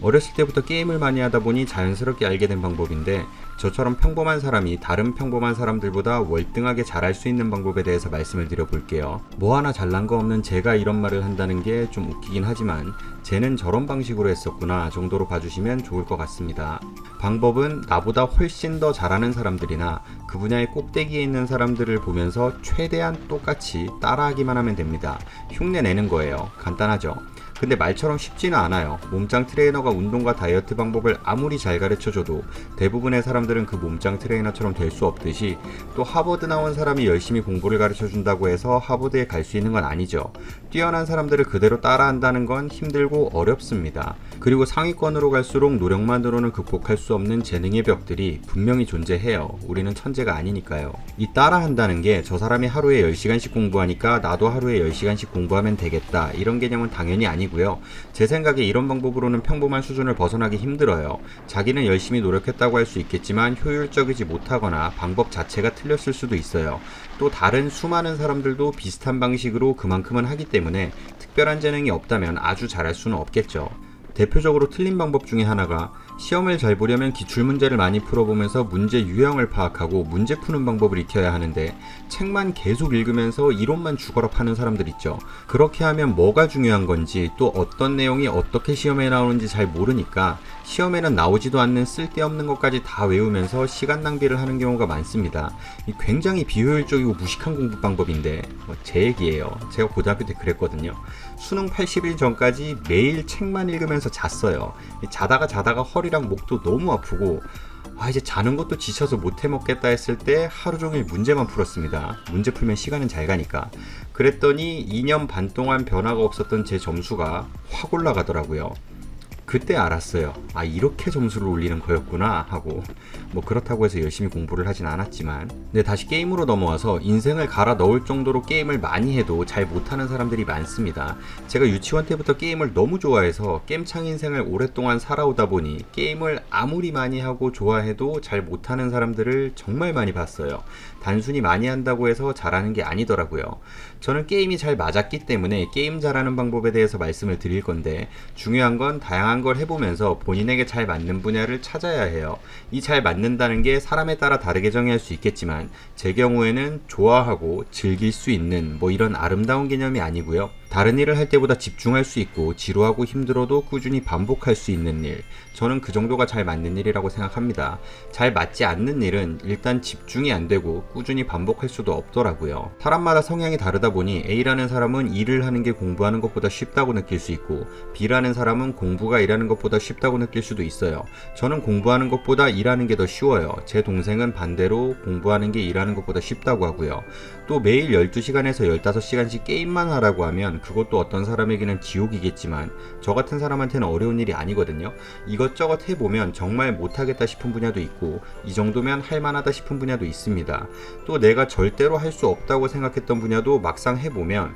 어렸을 때부터 게임을 많이 하다 보니 자연스럽게 알게 된 방법인데, 저처럼 평범한 사람이 다른 평범한 사람들보다 월등하게 잘할 수 있는 방법에 대해서 말씀을 드려볼게요. 뭐 하나 잘난 거 없는 제가 이런 말을 한다는 게 좀 웃기긴 하지만 쟤는 저런 방식으로 했었구나 정도로 봐주시면 좋을 것 같습니다. 방법은 나보다 훨씬 더 잘하는 사람들이나 그 분야의 꼭대기에 있는 사람들을 보면서 최대한 똑같이 따라하기만 하면 됩니다. 흉내 내는 거예요. 간단하죠? 근데 말처럼 쉽지는 않아요. 몸짱 트레이너가 운동과 다이어트 방법을 아무리 잘 가르쳐줘도 대부분의 사람들은 그 몸짱 트레이너처럼 될 수 없듯이, 또 하버드 나온 사람이 열심히 공부를 가르쳐준다고 해서 하버드에 갈 수 있는 건 아니죠. 뛰어난 사람들을 그대로 따라한다는 건 힘들고 어렵습니다. 그리고 상위권으로 갈수록 노력만으로는 극복할 수 없는 재능의 벽들이 분명히 존재해요. 우리는 천재가 아니니까요. 이 따라한다는 게 저 사람이 하루에 10시간씩 공부하니까 나도 하루에 10시간씩 공부하면 되겠다, 이런 개념은 당연히 아니고요. 제 생각에 이런 방법으로는 평범한 수준을 벗어나기 힘들어요. 자기는 열심히 노력했다고 할 수 있겠지만 효율적이지 못하거나 방법 자체가 틀렸을 수도 있어요. 또 다른 수많은 사람들도 비슷한 방식으로 그만큼은 하기 때문에 특별한 재능이 없다면 아주 잘할 수는 없겠죠. 대표적으로 틀린 방법 중에 하나가, 시험을 잘 보려면 기출문제를 많이 풀어보면서 문제 유형을 파악하고 문제 푸는 방법을 익혀야 하는데, 책만 계속 읽으면서 이론만 죽어라 파는 사람들 있죠. 그렇게 하면 뭐가 중요한 건지, 또 어떤 내용이 어떻게 시험에 나오는지 잘 모르니까 시험에는 나오지도 않는 쓸데없는 것까지 다 외우면서 시간 낭비를 하는 경우가 많습니다. 굉장히 비효율적이고 무식한 공부 방법인데, 제 얘기예요. 제가 고등학교 때 그랬거든요. 수능 80일 전까지 매일 책만 읽으면서 잤어요. 자다가 허리랑 목도 너무 아프고, 이제 자는 것도 지쳐서 못 해먹겠다 했을 때 하루 종일 문제만 풀었습니다. 문제 풀면 시간은 잘 가니까. 그랬더니 2년 반 동안 변화가 없었던 제 점수가 확 올라가더라고요. 그때 알았어요. 이렇게 점수를 올리는 거였구나 하고. 그렇다고 해서 열심히 공부를 하진 않았지만. 근데 다시 게임으로 넘어와서, 인생을 갈아 넣을 정도로 게임을 많이 해도 잘 못하는 사람들이 많습니다. 제가 유치원 때부터 게임을 너무 좋아해서 게임창 인생을 오랫동안 살아오다 보니 게임을 아무리 많이 하고 좋아해도 잘 못하는 사람들을 정말 많이 봤어요. 단순히 많이 한다고 해서 잘하는 게 아니더라고요. 저는 게임이 잘 맞았기 때문에 게임 잘하는 방법에 대해서 말씀을 드릴 건데, 중요한 건 다양한 걸 해보면서 본인에게 잘 맞는 분야를 찾아야 해요. 이 잘 맞는다는 게 사람에 따라 다르게 정의할 수 있겠지만, 제 경우에는 좋아하고 즐길 수 있는 이런 아름다운 개념이 아니고요. 다른 일을 할 때보다 집중할 수 있고 지루하고 힘들어도 꾸준히 반복할 수 있는 일, 저는 그 정도가 잘 맞는 일이라고 생각합니다. 잘 맞지 않는 일은 일단 집중이 안 되고 꾸준히 반복할 수도 없더라고요. 사람마다 성향이 다르다 보니 A라는 사람은 일을 하는 게 공부하는 것보다 쉽다고 느낄 수 있고, B라는 사람은 공부가 일하는 것보다 쉽다고 느낄 수도 있어요. 저는 공부하는 것보다 일하는 게 더 쉬워요. 제 동생은 반대로 공부하는 게 일하는 것보다 쉽다고 하고요. 또 매일 12시간에서 15시간씩 게임만 하라고 하면 그것도 어떤 사람에게는 지옥이겠지만, 저 같은 사람한테는 어려운 일이 아니거든요. 이것저것 해보면 정말 못하겠다 싶은 분야도 있고, 이 정도면 할만하다 싶은 분야도 있습니다. 또 내가 절대로 할 수 없다고 생각했던 분야도 막상 해보면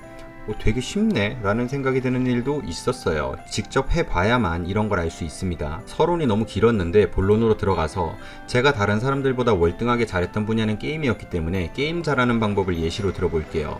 되게 쉽네 라는 생각이 드는 일도 있었어요. 직접 해봐야만 이런 걸 알 수 있습니다. 서론이 너무 길었는데 본론으로 들어가서, 제가 다른 사람들보다 월등하게 잘했던 분야는 게임이었기 때문에 게임 잘하는 방법을 예시로 들어볼게요.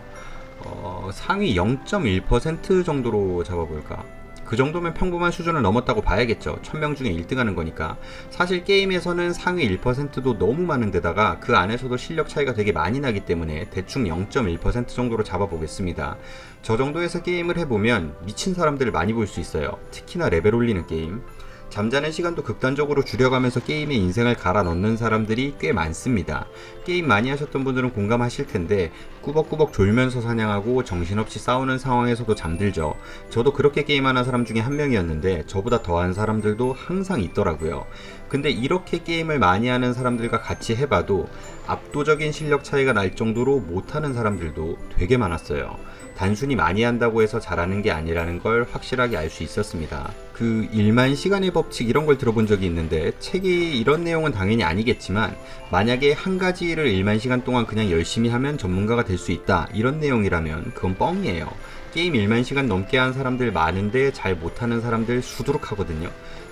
상위 0.1% 정도로 잡아볼까? 그 정도면 평범한 수준을 넘었다고 봐야겠죠. 1000명 중에 1등 하는 거니까. 사실 게임에서는 상위 1%도 너무 많은 데다가 그 안에서도 실력 차이가 되게 많이 나기 때문에 대충 0.1% 정도로 잡아보겠습니다. 저 정도에서 게임을 해보면 미친 사람들을 많이 볼 수 있어요. 특히나 레벨 올리는 게임. 잠자는 시간도 극단적으로 줄여가면서 게임에 인생을 갈아 넣는 사람들이 꽤 많습니다. 게임 많이 하셨던 분들은 공감하실 텐데, 꾸벅꾸벅 졸면서 사냥하고 정신없이 싸우는 상황에서도 잠들죠. 저도 그렇게 게임하는 사람 중에 한 명이었는데, 저보다 더한 사람들도 항상 있더라고요. 근데 이렇게 게임을 많이 하는 사람들과 같이 해봐도 압도적인 실력 차이가 날 정도로 못하는 사람들도 되게 많았어요. 단순히 많이 한다고 해서 잘하는 게 아니라는 걸 확실하게 알 수 있었습니다. 그 1만 시간의 법칙, 이런 걸 들어본 적이 있는데, 책이 이런 내용은 당연히 아니겠지만, 만약에 한 가지 일을 1만 시간 동안 그냥 열심히 하면 전문가가 될 수 있다, 이런 내용이라면 그건 뻥이에요. 게임 1만 시간 넘게 한 사람들 많은데 잘 못하는 사람들 수두룩하거든요.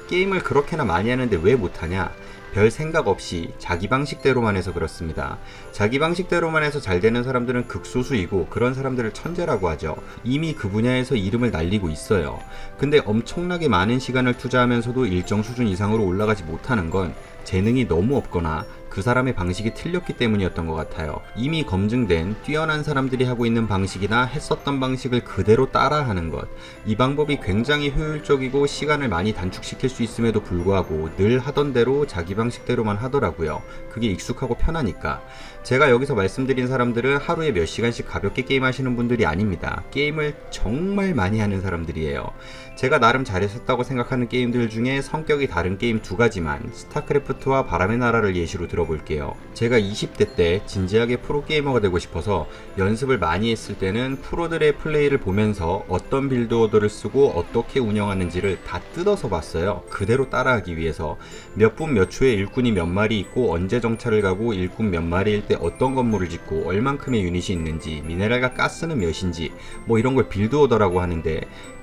게임을 그렇게나 많이 하는데 왜 못하냐? 별 생각 없이 자기 방식대로만 해서 그렇습니다. 자기 방식대로만 해서 잘 되는 사람들은 극소수이고 그런 사람들을 천재라고 하죠. 이미 그 분야에서 이름을 날리고 있어요. 근데 엄청나게 많은 시간을 투자하면서도 일정 수준 이상으로 올라가지 못하는 건 재능이 너무 없거나 그 사람의 방식이 틀렸기 때문이었던 것 같아요. 이미 검증된 뛰어난 사람들이 하고 있는 방식이나 했었던 방식을 그대로 따라하는 것. 이 방법이 굉장히 효율적이고 시간을 많이 단축시킬 수 있음에도 불구하고 늘 하던 대로 자기 방식대로만 하더라고요. 그게 익숙하고 편하니까. 제가 여기서 말씀드린 사람들은 하루에 몇 시간씩 가볍게 게임하시는 분들이 아닙니다. 게임을 정말 많이 하는 사람들이에요. 제가 나름 잘했었다고 생각하는 게임들 중에 성격이 다른 게임 두 가지만 스타크래프트와 바람의 나라를 예시로 들어볼게요. 제가 20대 때 진지하게 프로게이머가 되고 싶어서 연습을 많이 했을 때는 프로들의 플레이를 보면서 어떤 빌드 오더를 쓰고 어떻게 운영하는지를 다 뜯어서 봤어요. 그대로 따라하기 위해서. 몇 분 몇 초에 일꾼이 몇 마리 있고 언제 정찰을 가고 일꾼 몇 마리일 때 어떤 건물을 짓고 얼만큼의 유닛이 있는지 미네랄과 가스는 몇인지 뭐 이런 걸 빌드 오더라고 하는데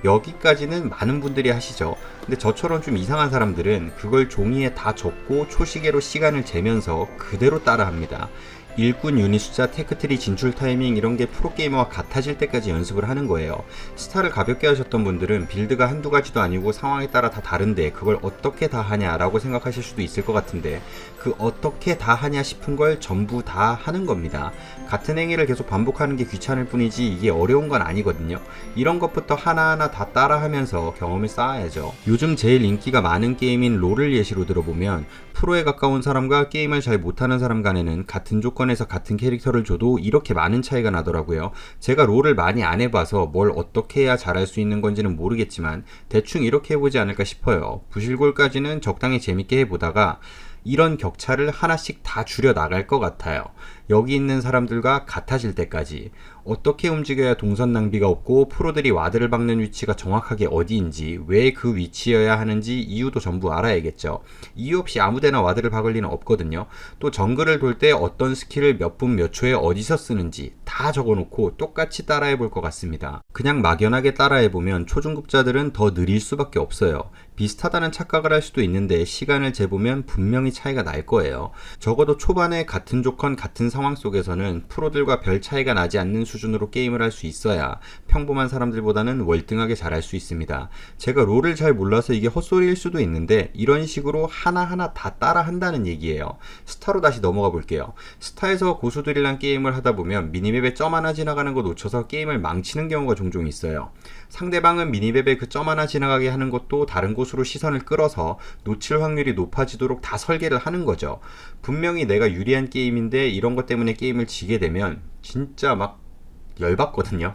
여기까지는 많은 분들이 하시죠. 근데 저처럼 좀 이상한 사람들은 그걸 종이에 다 적고 초시계로 시간을 재면서 그대로 따라합니다. 일꾼 유닛 숫자, 테크트리 진출 타이밍 이런 게 프로게이머와 같아질 때까지 연습을 하는 거예요. 스타를 가볍게 하셨던 분들은 빌드가 한두 가지도 아니고 상황에 따라 다 다른데 그걸 어떻게 다 하냐 라고 생각하실 수도 있을 것 같은데 그 어떻게 다 하냐 싶은 걸 전부 다 하는 겁니다. 같은 행위를 계속 반복하는 게 귀찮을 뿐이지 이게 어려운 건 아니거든요. 이런 것부터 하나하나 다 따라하면서 경험을 쌓아야죠. 요즘 제일 인기가 많은 게임인 롤을 예시로 들어보면 프로에 가까운 사람과 게임을 잘 못하는 사람 간에는 같은 조건에서 같은 캐릭터를 줘도 이렇게 많은 차이가 나더라고요. 제가 롤을 많이 안 해봐서 뭘 어떻게 해야 잘할 수 있는 건지는 모르겠지만 대충 이렇게 해보지 않을까 싶어요. 부실골까지는 적당히 재밌게 해보다가 이런 격차를 하나씩 다 줄여 나갈 것 같아요. 여기 있는 사람들과 같아질 때까지. 어떻게 움직여야 동선 낭비가 없고 프로들이 와드를 박는 위치가 정확하게 어디인지, 왜 그 위치여야 하는지 이유도 전부 알아야겠죠. 이유 없이 아무데나 와드를 박을 리는 없거든요. 또 정글을 돌 때 어떤 스킬을 몇 분 몇 초에 어디서 쓰는지 다 적어놓고 똑같이 따라해 볼 것 같습니다. 그냥 막연하게 따라해보면 초중급자들은 더 느릴 수밖에 없어요. 비슷하다는 착각을 할 수도 있는데 시간을 재보면 분명히 차이가 날 거예요. 적어도 초반에 같은 조건 같은 상황 속에서는 프로들과 별 차이가 나지 않는 수준으로 게임을 할 수 있어야 평범한 사람들보다는 월등하게 잘할 수 있습니다. 제가 롤을 잘 몰라서 이게 헛소리일 수도 있는데 이런 식으로 하나하나 다 따라 한다는 얘기예요. 스타로 다시 넘어가 볼게요. 스타에서 고수들이랑 게임을 하다 보면 미니맵에 점 하나 지나가는 거 놓쳐서 게임을 망치는 경우가 종종 있어요. 상대방은 미니맵에 그 점 하나 지나가게 하는 것도 다른 곳으로 시선을 끌어서 놓칠 확률이 높아지도록 다 설계를 하는 거죠. 분명히 내가 유리한 게임인데 이런 것 때문에 게임을 지게 되면 진짜 막 열받거든요.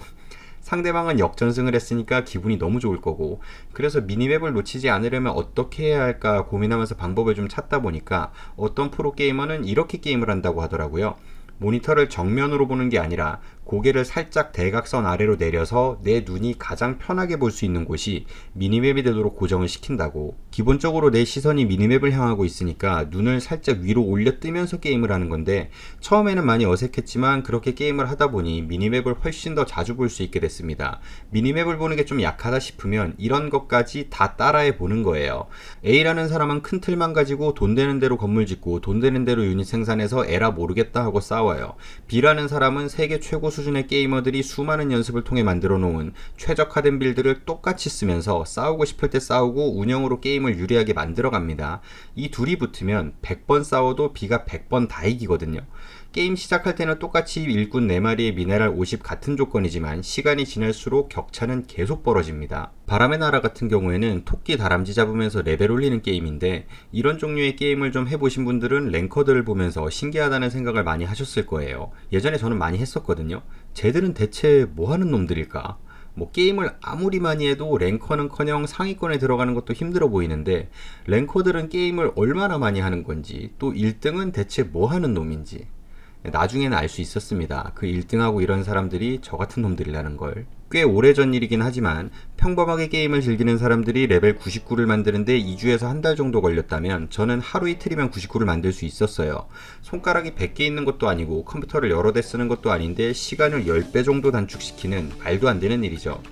상대방은 역전승을 했으니까 기분이 너무 좋을 거고, 그래서 미니맵을 놓치지 않으려면 어떻게 해야 할까 고민하면서 방법을 좀 찾다 보니까 어떤 프로게이머는 이렇게 게임을 한다고 하더라고요. 모니터를 정면으로 보는 게 아니라 고개를 살짝 대각선 아래로 내려서 내 눈이 가장 편하게 볼 수 있는 곳이 미니맵이 되도록 고정을 시킨다고. 기본적으로 내 시선이 미니맵을 향하고 있으니까 눈을 살짝 위로 올려 뜨면서 게임을 하는 건데 처음에는 많이 어색했지만 그렇게 게임을 하다 보니 미니맵을 훨씬 더 자주 볼 수 있게 됐습니다. 미니맵을 보는 게 좀 약하다 싶으면 이런 것까지 다 따라해 보는 거예요. A라는 사람은 큰 틀만 가지고 돈 되는 대로 건물 짓고 돈 되는 대로 유닛 생산해서 에라 모르겠다 하고 싸워요. B라는 사람은 세계 최고 수준의 게이머들이 수많은 연습을 통해 만들어 놓은 최적화된 빌드를 똑같이 쓰면서 싸우고 싶을 때 싸우고 운영으로 게임을 유리하게 만들어 갑니다. 이 둘이 붙으면 100번 싸워도 B가 100번 다 이기거든요. 게임 시작할 때는 똑같이 일꾼 4마리의 미네랄 50 같은 조건이지만 시간이 지날수록 격차는 계속 벌어집니다. 바람의 나라 같은 경우에는 토끼 다람쥐 잡으면서 레벨 올리는 게임인데 이런 종류의 게임을 좀 해보신 분들은 랭커들을 보면서 신기하다는 생각을 많이 하셨을 거예요. 예전에 저는 많이 했었거든요. 쟤들은 대체 뭐하는 놈들일까? 게임을 아무리 많이 해도 랭커는커녕 상위권에 들어가는 것도 힘들어 보이는데 랭커들은 게임을 얼마나 많이 하는 건지 또 1등은 대체 뭐하는 놈인지 나중에는 알 수 있었습니다. 그 1등하고 이런 사람들이 저 같은 놈들이라는 걸. 꽤 오래전 일이긴 하지만 평범하게 게임을 즐기는 사람들이 레벨 99를 만드는데 2주에서 한 달 정도 걸렸다면 저는 하루 이틀이면 99를 만들 수 있었어요. 손가락이 100개 있는 것도 아니고 컴퓨터를 여러 대 쓰는 것도 아닌데 시간을 10배 정도 단축시키는 말도 안 되는 일이죠.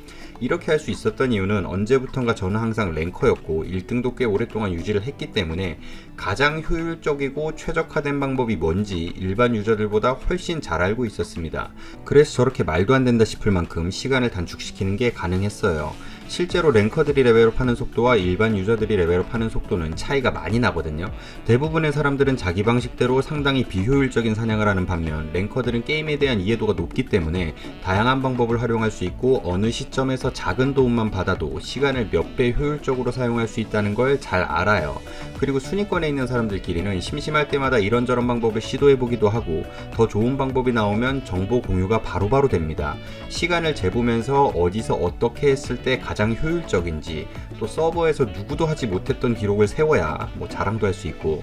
이렇게 할 수 있었던 이유는 언제부턴가 저는 항상 랭커였고 1등도 꽤 오랫동안 유지를 했기 때문에 가장 효율적이고 최적화된 방법이 뭔지 일반 유저들보다 훨씬 잘 알고 있었습니다. 그래서 저렇게 말도 안 된다 싶을 만큼 시간을 단축시키는 게 가능했어요. 실제로 랭커들이 레벨업하는 속도와 일반 유저들이 레벨업하는 속도는 차이가 많이 나거든요. 대부분의 사람들은 자기 방식대로 상당히 비효율적인 사냥을 하는 반면 랭커들은 게임에 대한 이해도가 높기 때문에 다양한 방법을 활용할 수 있고 어느 시점에서 작은 도움만 받아도 시간을 몇 배 효율적으로 사용할 수 있다는 걸 잘 알아요. 그리고 순위권에 있는 사람들끼리는 심심할 때마다 이런저런 방법을 시도해보기도 하고 더 좋은 방법이 나오면 정보 공유가 바로바로 됩니다. 시간을 재보면서 어디서 어떻게 했을 때 가장 효율적인지, 또 서버에서 누구도 하지 못했던 기록을 세워야 자랑도 할 수 있고,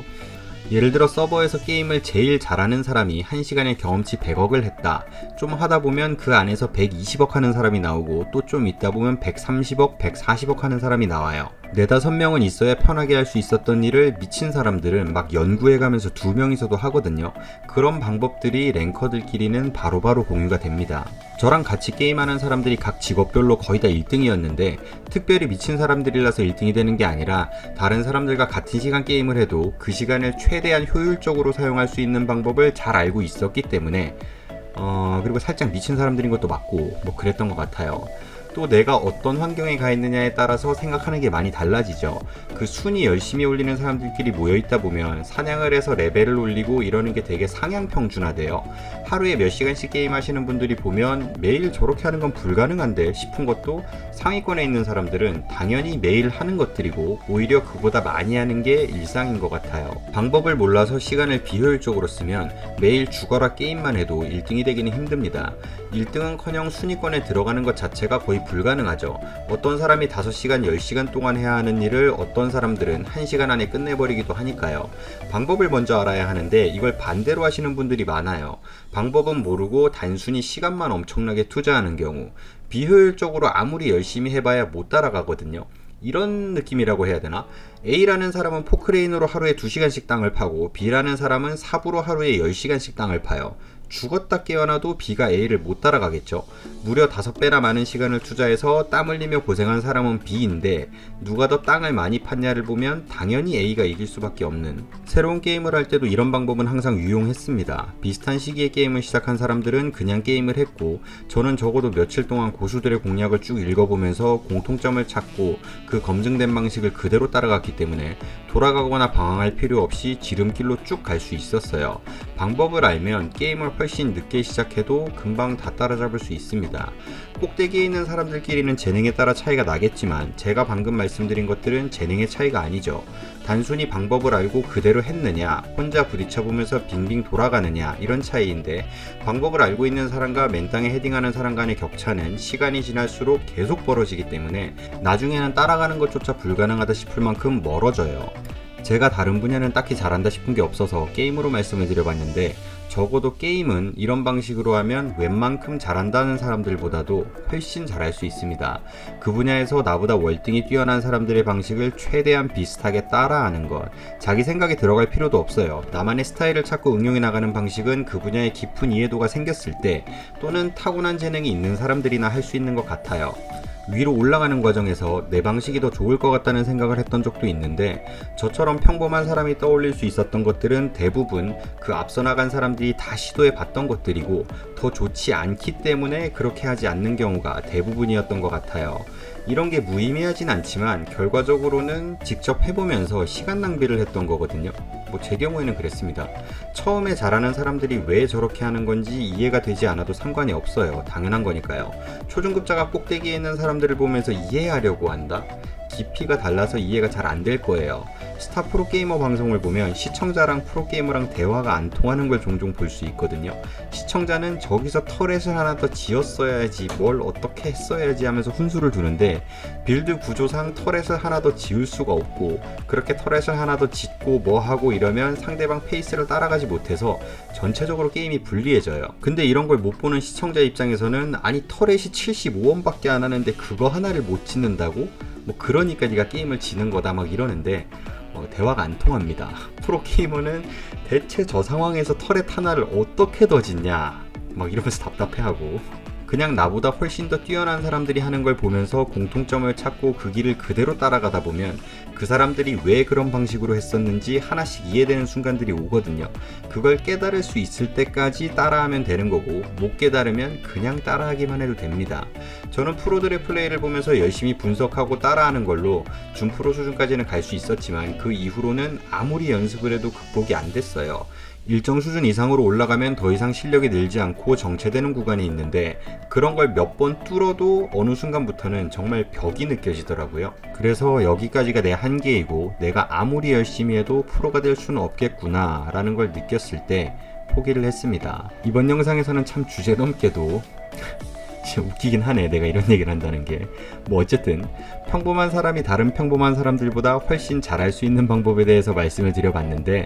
예를 들어 서버에서 게임을 제일 잘하는 사람이 1시간에 경험치 100억을 했다. 좀 하다 보면 그 안에서 120억 하는 사람이 나오고 또 좀 있다 보면 130억, 140억 하는 사람이 나와요. 4-5명은 있어야 편하게 할 수 있었던 일을 미친 사람들은 막 연구해가면서 2명이서도 하거든요. 그런 방법들이 랭커들끼리는 바로바로 공유가 됩니다. 저랑 같이 게임하는 사람들이 각 직업별로 거의 다 1등이었는데 특별히 미친 사람들이라서 1등이 되는 게 아니라 다른 사람들과 같은 시간 게임을 해도 그 시간을 최대한 효율적으로 사용할 수 있는 방법을 잘 알고 있었기 때문에 그리고 살짝 미친 사람들인 것도 맞고 그랬던 것 같아요. 또 내가 어떤 환경에 가 있느냐에 따라서 생각하는 게 많이 달라지죠. 그 순위 열심히 올리는 사람들끼리 모여있다 보면 사냥을 해서 레벨을 올리고 이러는 게 되게 상향평준화돼요. 하루에 몇 시간씩 게임하시는 분들이 보면 매일 저렇게 하는 건 불가능한데 싶은 것도 상위권에 있는 사람들은 당연히 매일 하는 것들이고 오히려 그보다 많이 하는 게 일상인 것 같아요. 방법을 몰라서 시간을 비효율적으로 쓰면 매일 죽어라 게임만 해도 1등이 되기는 힘듭니다. 1등은커녕 순위권에 들어가는 것 자체가 거의 불가능하죠. 어떤 사람이 5시간, 10시간 동안 해야 하는 일을 어떤 사람들은 1시간 안에 끝내버리기도 하니까요. 방법을 먼저 알아야 하는데 이걸 반대로 하시는 분들이 많아요. 방법은 모르고 단순히 시간만 엄청나게 투자하는 경우 비효율적으로 아무리 열심히 해봐야 못 따라가거든요. 이런 느낌이라고 해야 되나? A라는 사람은 포크레인으로 하루에 2시간씩 땅을 파고 B라는 사람은 삽으로 하루에 10시간씩 땅을 파요. 죽었다 깨어나도 B가 A를 못 따라가겠죠. 무려 5배나 많은 시간을 투자해서 땀 흘리며 고생한 사람은 B인데 누가 더 땅을 많이 팠냐를 보면 당연히 A가 이길 수밖에 없는, 새로운 게임을 할 때도 이런 방법은 항상 유용했습니다. 비슷한 시기에 게임을 시작한 사람들은 그냥 게임을 했고 저는 적어도 며칠 동안 고수들의 공략을 쭉 읽어보면서 공통점을 찾고 그 검증된 방식을 그대로 따라갔기 때문에 돌아가거나 방황할 필요 없이 지름길로 쭉 갈 수 있었어요. 방법을 알면 게임을 훨씬 늦게 시작해도 금방 다 따라잡을 수 있습니다. 꼭대기에 있는 사람들끼리는 재능에 따라 차이가 나겠지만 제가 방금 말씀드린 것들은 재능의 차이가 아니죠. 단순히 방법을 알고 그대로 했느냐, 혼자 부딪혀보면서 빙빙 돌아가느냐, 이런 차이인데 방법을 알고 있는 사람과 맨땅에 헤딩하는 사람 간의 격차는 시간이 지날수록 계속 벌어지기 때문에 나중에는 따라가는 것조차 불가능하다 싶을 만큼 멀어져요. 제가 다른 분야는 딱히 잘한다 싶은 게 없어서 게임으로 말씀을 드려봤는데 적어도 게임은 이런 방식으로 하면 웬만큼 잘한다는 사람들보다도 훨씬 잘할 수 있습니다. 그 분야에서 나보다 월등히 뛰어난 사람들의 방식을 최대한 비슷하게 따라하는 것, 자기 생각에 들어갈 필요도 없어요. 나만의 스타일을 찾고 응용해 나가는 방식은 그 분야에 깊은 이해도가 생겼을 때 또는 타고난 재능이 있는 사람들이나 할 수 있는 것 같아요. 위로 올라가는 과정에서 내 방식이 더 좋을 것 같다는 생각을 했던 적도 있는데 저처럼 평범한 사람이 떠올릴 수 있었던 것들은 대부분 그 앞서 나간 사람들이 다 시도해 봤던 것들이고 더 좋지 않기 때문에 그렇게 하지 않는 경우가 대부분이었던 것 같아요. 이런 게 무의미하진 않지만 결과적으로는 직접 해보면서 시간 낭비를 했던 거거든요. 제 경우에는 그랬습니다. 처음에 잘하는 사람들이 왜 저렇게 하는 건지 이해가 되지 않아도 상관이 없어요. 당연한 거니까요. 초중급자가 꼭대기에 있는 사람들을 보면서 이해하려고 한다? 깊이가 달라서 이해가 잘 안 될 거예요. 스타 프로게이머 방송을 보면 시청자랑 프로게이머랑 대화가 안 통하는 걸 종종 볼 수 있거든요. 시청자는 저기서 터렛을 하나 더 지었어야지, 뭘 어떻게 했어야지 하면서 훈수를 두는데, 빌드 구조상 터렛을 하나 더 지을 수가 없고, 그렇게 터렛을 하나 더 짓고 뭐 하고 이러면 상대방 페이스를 따라가지 못해서 전체적으로 게임이 불리해져요. 근데 이런 걸 못 보는 시청자 입장에서는, 아니 터렛이 75원밖에 안 하는데 그거 하나를 못 짓는다고? 뭐 그러니까 네가 게임을 지는 거다 막 이러는데, 대화가 안 통합니다. 프로게이머는 대체 저 상황에서 터렛 하나를 어떻게 더 짓냐 막 이러면서 답답해하고, 그냥 나보다 훨씬 더 뛰어난 사람들이 하는 걸 보면서 공통점을 찾고 그 길을 그대로 따라가다 보면 그 사람들이 왜 그런 방식으로 했었는지 하나씩 이해되는 순간들이 오거든요. 그걸 깨달을 수 있을 때까지 따라하면 되는 거고, 못 깨달으면 그냥 따라하기만 해도 됩니다. 저는 프로들의 플레이를 보면서 열심히 분석하고 따라하는 걸로 준프로 수준까지는 갈 수 있었지만, 그 이후로는 아무리 연습을 해도 극복이 안 됐어요. 일정 수준 이상으로 올라가면 더 이상 실력이 늘지 않고 정체되는 구간이 있는데, 그런 걸 몇 번 뚫어도 어느 순간부터는 정말 벽이 느껴지더라고요. 그래서 여기까지가 내 한계이고 내가 아무리 열심히 해도 프로가 될 수는 없겠구나 라는 걸 느꼈을 때 포기를 했습니다. 이번 영상에서는 참 주제넘게도 진짜 웃기긴 하네, 내가 이런 얘기를 한다는 게. 뭐 어쨌든 평범한 사람이 다른 평범한 사람들보다 훨씬 잘할 수 있는 방법에 대해서 말씀을 드려봤는데,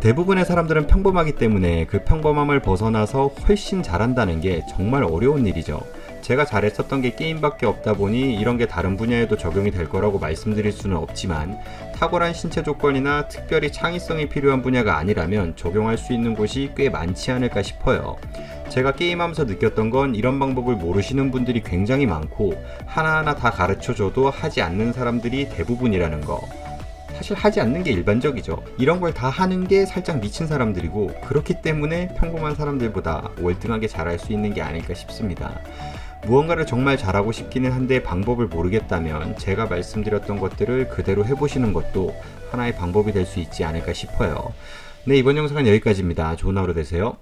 대부분의 사람들은 평범하기 때문에 그 평범함을 벗어나서 훨씬 잘한다는 게 정말 어려운 일이죠. 제가 잘했었던 게 게임밖에 없다 보니 이런 게 다른 분야에도 적용이 될 거라고 말씀드릴 수는 없지만, 탁월한 신체 조건이나 특별히 창의성이 필요한 분야가 아니라면 적용할 수 있는 곳이 꽤 많지 않을까 싶어요. 제가 게임하면서 느꼈던 건, 이런 방법을 모르시는 분들이 굉장히 많고 하나하나 다 가르쳐줘도 하지 않는 사람들이 대부분이라는 거. 사실 하지 않는 게 일반적이죠. 이런 걸 다 하는 게 살짝 미친 사람들이고, 그렇기 때문에 평범한 사람들보다 월등하게 잘할 수 있는 게 아닐까 싶습니다. 무언가를 정말 잘하고 싶기는 한데 방법을 모르겠다면 제가 말씀드렸던 것들을 그대로 해보시는 것도 하나의 방법이 될 수 있지 않을까 싶어요. 네, 이번 영상은 여기까지입니다. 좋은 하루 되세요.